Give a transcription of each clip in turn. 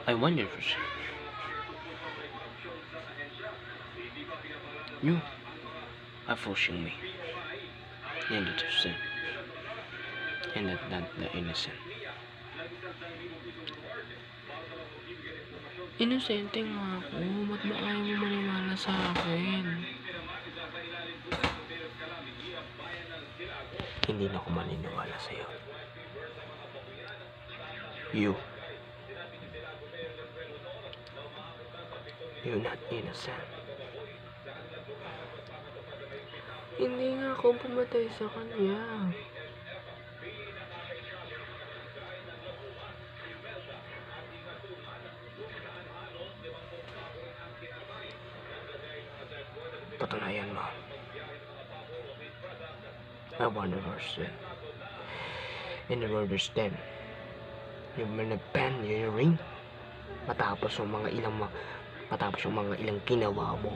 I 100%. You are forcing me. 100%. And that's not the innocent. Inosente nga ako. Ba't ba ayaw mo maniwala sa akin? Hindi na ako maniniwala sa'yo. You're not innocent. Hindi nga ako pumatay sa kanya. Patunayan mo. I 100%. And you understand. Yung man yung ring. Matapos yung mga ilang ginawa mo.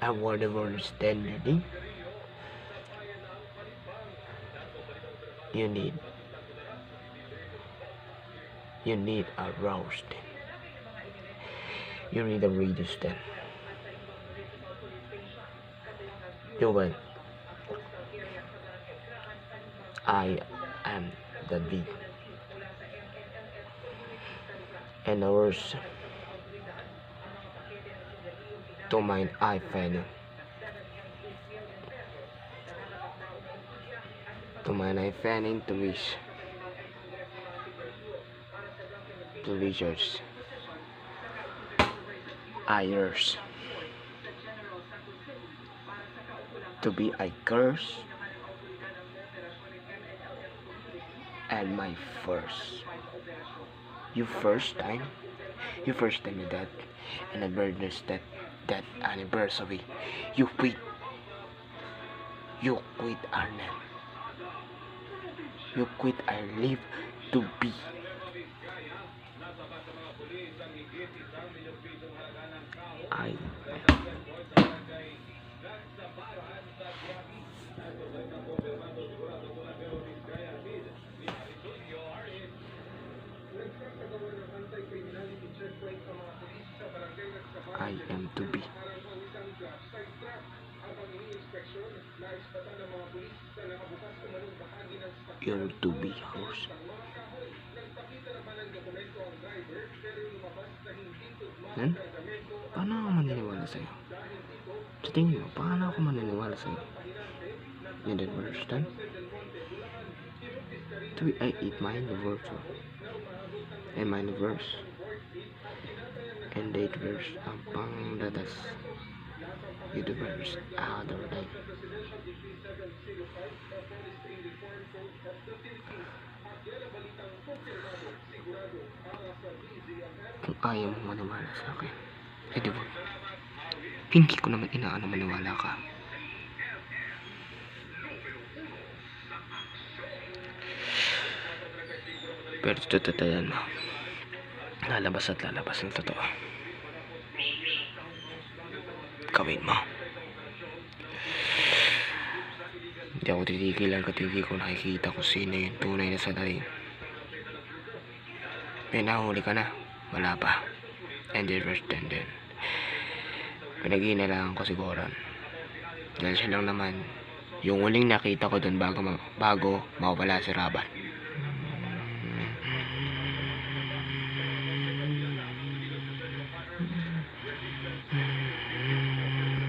I 100% you din. You need a roast. You need a resistance. You will. I am the big. And ours to mine I fanning. To mine I fanning to wish. To wizards. Yours. To be a curse. And my first. You first time that anniversary that anniversary you quit Arnett. You quit I live to be. I am to be. You're to be house. Paano ako maniniwala sa'yo? Sa tingin mo, paano ako maniniwala sa'yo? You didn't understand? I eat my universe. And my universe. And the universe ang pangdatas. Universe other day. Kung ayaw mo maniwala sa akin, di ba? Hindi ko naman inaano maniwala ka. Pero totoo mo. Lalabas at lalabas ng totoo. Gawin mo. Hindi ako titigil hanggat hindi ko nakikita kung sino yung tunay na salarin. May nahuli ka na. Wala pa. And the rest and then. Pinag-iinalangan ko siguro. Dahil siya lang naman yung huling nakita ko dun bago mawala si Rabat.